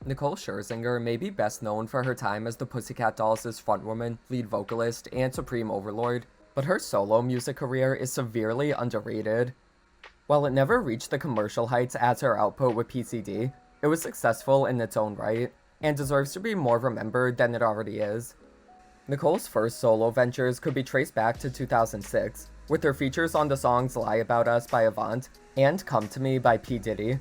Nicole Scherzinger may be best known for her time as the Pussycat Dolls' frontwoman, lead vocalist, and supreme overlord, but her solo music career is severely underrated. While it never reached the commercial heights as her output with PCD, it was successful in its own right, and deserves to be more remembered than it already is. Nicole's first solo ventures could be traced back to 2006, with her features on the songs Lie About Us by Avant and Come To Me by P. Diddy.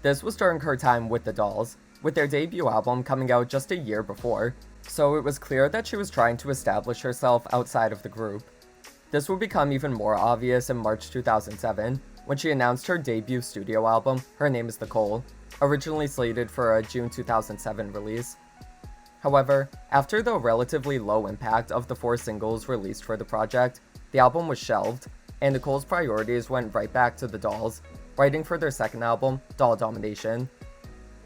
This was during her time with the Dolls, with their debut album coming out just a year before, so it was clear that she was trying to establish herself outside of the group. This would become even more obvious in March 2007, when she announced her debut studio album, Her Name Is Nicole, originally slated for a June 2007 release. However, after the relatively low impact of the 4 singles released for the project, the album was shelved, and Nicole's priorities went right back to the Dolls, writing for their second album, Doll Domination.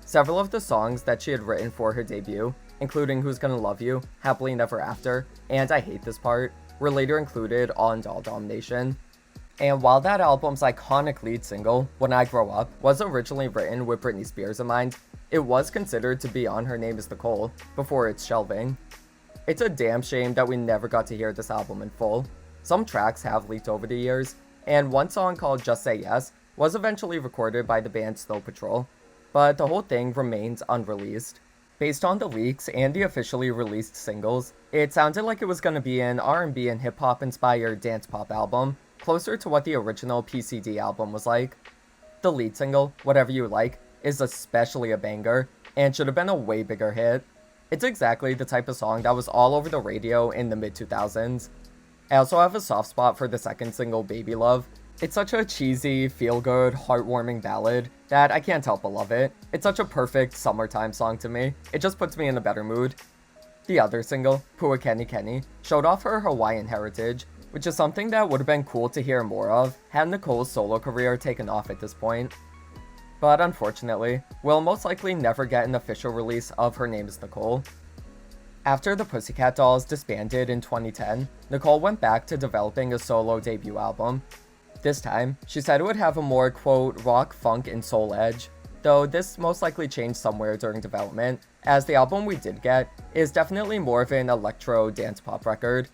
Several of the songs that she had written for her debut, including Who's Gonna Love You, Happily Never After, and I Hate This Part, were later included on Doll Domination. And while that album's iconic lead single, When I Grow Up, was originally written with Britney Spears in mind, it was considered to be on Her Name Is Nicole before its shelving. It's a damn shame that we never got to hear this album in full. Some tracks have leaked over the years, and one song called Just Say Yes was eventually recorded by the band Snow Patrol, but the whole thing remains unreleased. Based on the leaks and the officially released singles, it sounded like it was going to be an R&B and hip-hop inspired dance pop album, closer to what the original PCD album was like. The lead single, Whatever You Like, is especially a banger, and should have been a way bigger hit. It's exactly the type of song that was all over the radio in the mid-2000s. I also have a soft spot for the second single, Baby Love. It's such a cheesy, feel-good, heartwarming ballad that I can't help but love it. It's such a perfect summertime song to me. It just puts me in a better mood. The other single, Pua Kenny Kenny, showed off her Hawaiian heritage, which is something that would have been cool to hear more of had Nicole's solo career taken off at this point. But unfortunately, we'll most likely never get an official release of Her Name Is Nicole. After the Pussycat Dolls disbanded in 2010, Nicole went back to developing a solo debut album. This time, she said it would have a more, quote, rock, funk, and soul edge, though this most likely changed somewhere during development, as the album we did get is definitely more of an electro dance pop record.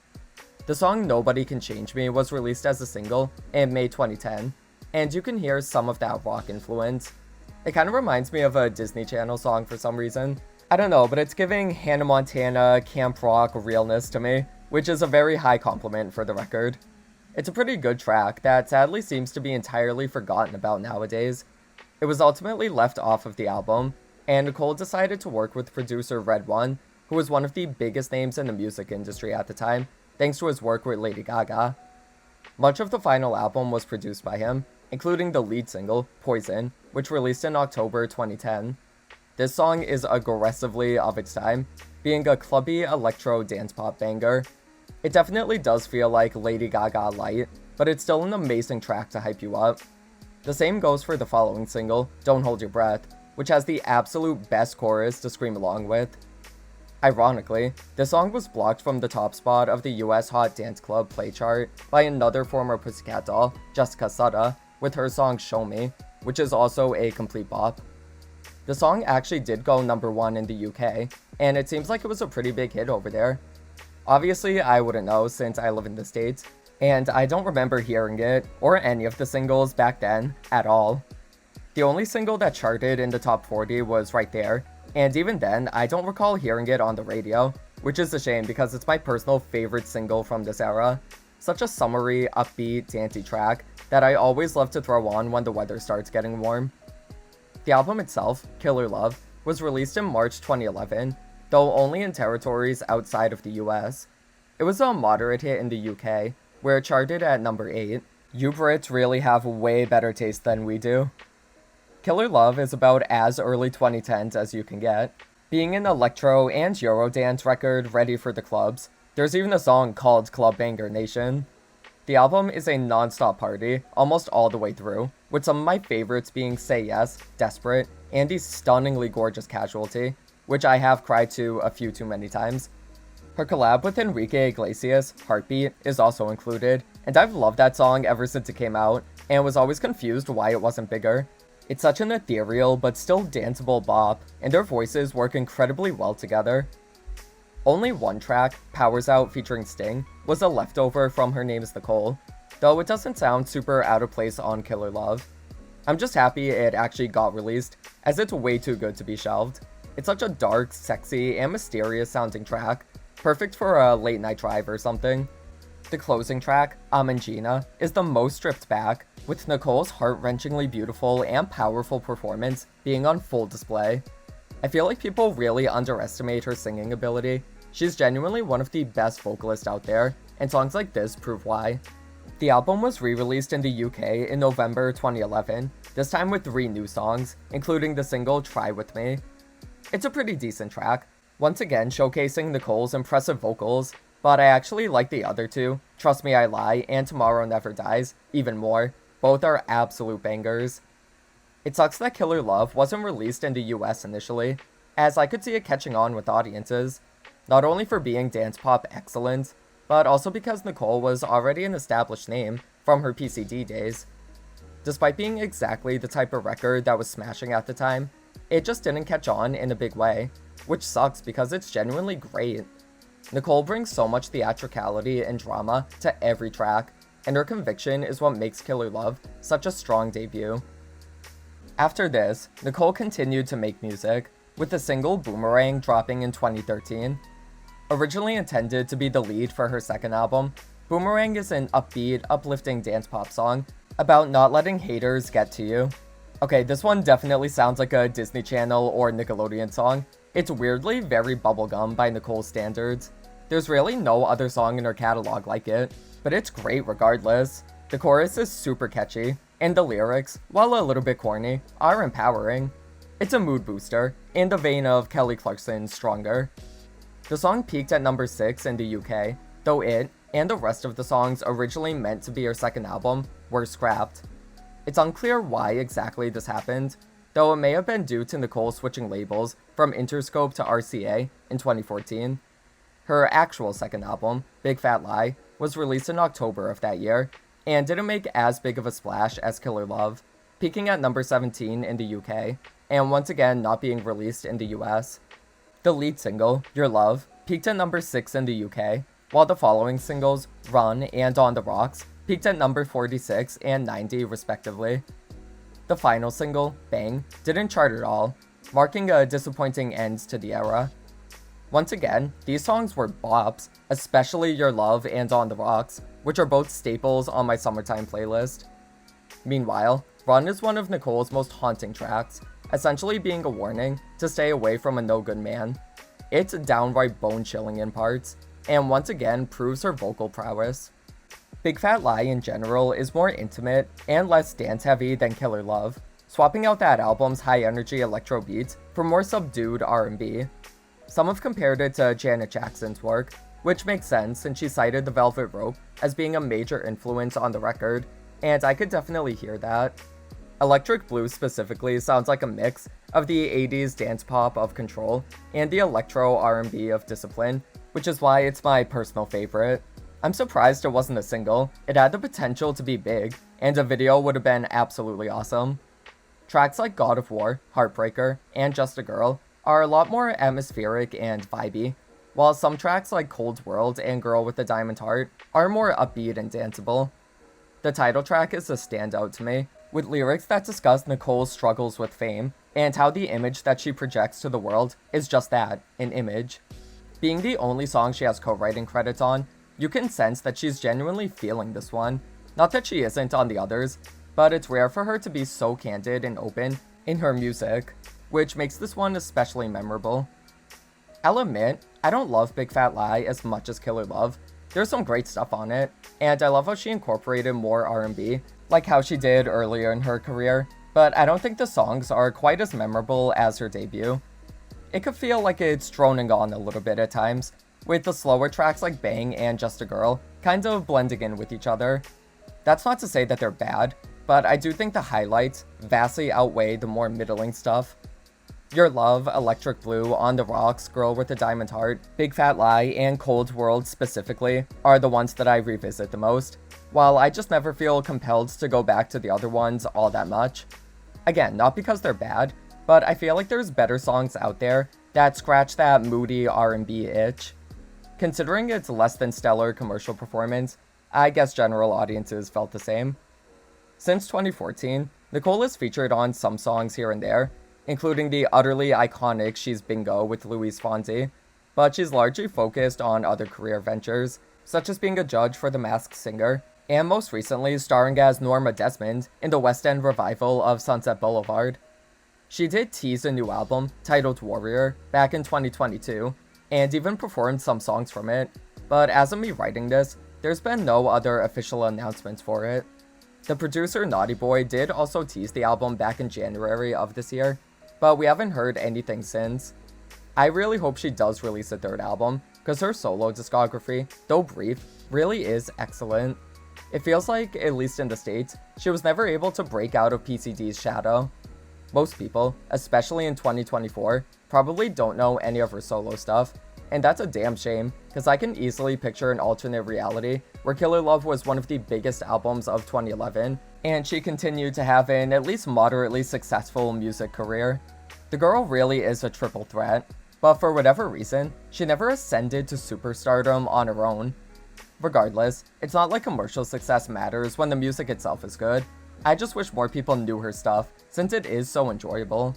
The song Nobody Can Change Me was released as a single in May 2010, and you can hear some of that rock influence. It kind of reminds me of a Disney Channel song for some reason. I don't know, but it's giving Hannah Montana camp rock realness to me, which is a very high compliment for the record. It's a pretty good track that sadly seems to be entirely forgotten about nowadays. It was ultimately left off of the album, and Nicole decided to work with producer Red One, who was one of the biggest names in the music industry at the time, thanks to his work with Lady Gaga. Much of the final album was produced by him, including the lead single, Poison, which released in October 2010. This song is aggressively of its time, being a clubby electro dance pop banger. It definitely does feel like Lady Gaga light, but it's still an amazing track to hype you up. The same goes for the following single, Don't Hold Your Breath, which has the absolute best chorus to scream along with. Ironically, this song was blocked from the top spot of the US Hot Dance Club play chart by another former Pussycat doll, Jessica Sutta, with her song Show Me, which is also a complete bop. The song actually did go number 1 in the UK, and it seems like it was a pretty big hit over there. Obviously, I wouldn't know since I live in the States, and I don't remember hearing it, or any of the singles back then, at all. The only single that charted in the top 40 was Right There, and even then, I don't recall hearing it on the radio, which is a shame because it's my personal favorite single from this era. Such a summery, upbeat, dancey track that I always love to throw on when the weather starts getting warm. The album itself, Killer Love, was released in March 2011, though only in territories outside of the US. It was a moderate hit in the UK, where it charted at number 8. You Brits really have way better taste than we do. Killer Love is about as early 2010s as you can get. Being an electro and Eurodance record ready for the clubs, there's even a song called Club Banger Nation. The album is a non-stop party, almost all the way through, with some of my favorites being Say Yes, Desperate, and the stunningly gorgeous Casualty, which I have cried to a few too many times. Her collab with Enrique Iglesias, Heartbeat, is also included, and I've loved that song ever since it came out, and was always confused why it wasn't bigger. It's such an ethereal but still danceable bop, and their voices work incredibly well together. Only one track, Powers Out featuring Sting, was a leftover from Her Name's Nicole, though it doesn't sound super out of place on Killer Love. I'm just happy it actually got released, as it's way too good to be shelved. It's such a dark, sexy, and mysterious sounding track, perfect for a late night drive or something. The closing track, Amangina, is the most stripped back, with Nicole's heart-wrenchingly beautiful and powerful performance being on full display. I feel like people really underestimate her singing ability. She's genuinely one of the best vocalists out there, and songs like this prove why. The album was re-released in the UK in November 2011, this time with 3 new songs, including the single Try With Me. It's a pretty decent track, once again showcasing Nicole's impressive vocals, but I actually like the other 2, Trust Me I Lie and Tomorrow Never Dies, even more. Both are absolute bangers. It sucks that Killer Love wasn't released in the US initially, as I could see it catching on with audiences, not only for being dance pop excellent, but also because Nicole was already an established name from her PCD days. Despite being exactly the type of record that was smashing at the time, it just didn't catch on in a big way, which sucks because it's genuinely great. Nicole brings so much theatricality and drama to every track, and her conviction is what makes Killer Love such a strong debut. After this, Nicole continued to make music, with the single Boomerang dropping in 2013. Originally intended to be the lead for her second album, Boomerang is an upbeat, uplifting dance pop song about not letting haters get to you. Okay, this one definitely sounds like a Disney Channel or Nickelodeon song. It's weirdly very bubblegum by Nicole's standards. There's really no other song in her catalog like it, but it's great regardless. The chorus is super catchy, and the lyrics, while a little bit corny, are empowering. It's a mood booster, in the vein of Kelly Clarkson's Stronger. The song peaked at number 6 in the UK, though it, and the rest of the songs originally meant to be her second album, were scrapped. It's unclear why exactly this happened, though it may have been due to Nicole switching labels from Interscope to RCA in 2014. Her actual second album, Big Fat Lie, was released in October of that year, and didn't make as big of a splash as Killer Love, peaking at number 17 in the UK, and once again not being released in the US. The lead single, Your Love, peaked at number 6 in the UK, while the following singles, Run and On the Rocks, peaked at number 46 and 90 respectively. The final single, Bang, didn't chart at all, marking a disappointing end to the era. Once again, these songs were bops, especially Your Love and On the Rocks, which are both staples on my summertime playlist. Meanwhile, Run is one of Nicole's most haunting tracks, essentially being a warning to stay away from a no-good man. It's downright bone-chilling in parts, and once again proves her vocal prowess. Big Fat Lie in general is more intimate and less dance-heavy than Killer Love, swapping out that album's high-energy electro beats for more subdued R&B. Some have compared it to Janet Jackson's work, which makes sense since she cited The Velvet Rope as being a major influence on the record, and I could definitely hear that. Electric Blue specifically sounds like a mix of the 80s dance pop of Control and the electro R&B of Discipline, which is why it's my personal favorite. I'm surprised it wasn't a single. It had the potential to be big, and a video would have been absolutely awesome. Tracks like God of War, Heartbreaker, and Just a Girl are a lot more atmospheric and vibey, while some tracks like Cold World and Girl with a Diamond Heart are more upbeat and danceable. The title track is a standout to me, with lyrics that discuss Nicole's struggles with fame, and how the image that she projects to the world is just that, an image. Being the only song she has co-writing credits on, you can sense that she's genuinely feeling this one. Not that she isn't on the others, but it's rare for her to be so candid and open in her music, which makes this one especially memorable. I'll admit, I don't love Big Fat Lie as much as Killer Love. There's some great stuff on it, and I love how she incorporated more R&B, like how she did earlier in her career, but I don't think the songs are quite as memorable as her debut. It could feel like it's droning on a little bit at times, with the slower tracks like Bang and Just a Girl kind of blending in with each other. That's not to say that they're bad, but I do think the highlights vastly outweigh the more middling stuff. Your Love, Electric Blue, On the Rocks, Girl with a Diamond Heart, Big Fat Lie, and Cold World specifically are the ones that I revisit the most, while I just never feel compelled to go back to the other ones all that much. Again, not because they're bad, but I feel like there's better songs out there that scratch that moody R&B itch. Considering its less than stellar commercial performance, I guess general audiences felt the same. Since 2014, Nicole is featured on some songs here and there, including the utterly iconic She's Bingo with Luis Fonsi, but she's largely focused on other career ventures, such as being a judge for The Masked Singer, and most recently starring as Norma Desmond in the West End revival of Sunset Boulevard. She did tease a new album, titled Warrior, back in 2022, and even performed some songs from it, but as of me writing this, there's been no other official announcements for it. The producer Naughty Boy did also tease the album back in January of this year, but we haven't heard anything since. I really hope she does release a third album, because her solo discography, though brief, really is excellent. It feels like, at least in the States, she was never able to break out of PCD's shadow. Most people, especially in 2024, probably don't know any of her solo stuff, and that's a damn shame, because I can easily picture an alternate reality where Killer Love was one of the biggest albums of 2011, and she continued to have an at least moderately successful music career. The girl really is a triple threat, but for whatever reason, she never ascended to superstardom on her own. Regardless, it's not like commercial success matters when the music itself is good. I just wish more people knew her stuff, since it is so enjoyable.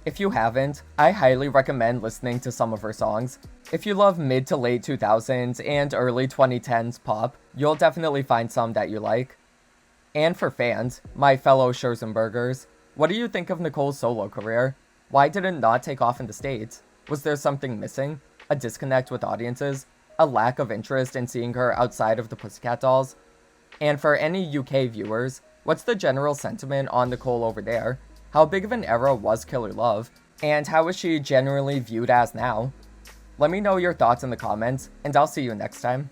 If you haven't, I highly recommend listening to some of her songs. If you love mid to late 2000s and early 2010s pop, you'll definitely find some that you like. And for fans, my fellow Scherzenbergers, what do you think of Nicole's solo career? Why did it not take off in the States? Was there something missing? A disconnect with audiences? A lack of interest in seeing her outside of the Pussycat Dolls? And for any UK viewers, what's the general sentiment on Nicole over there? How big of an era was Killer Love? And how is she generally viewed as now? Let me know your thoughts in the comments, and I'll see you next time.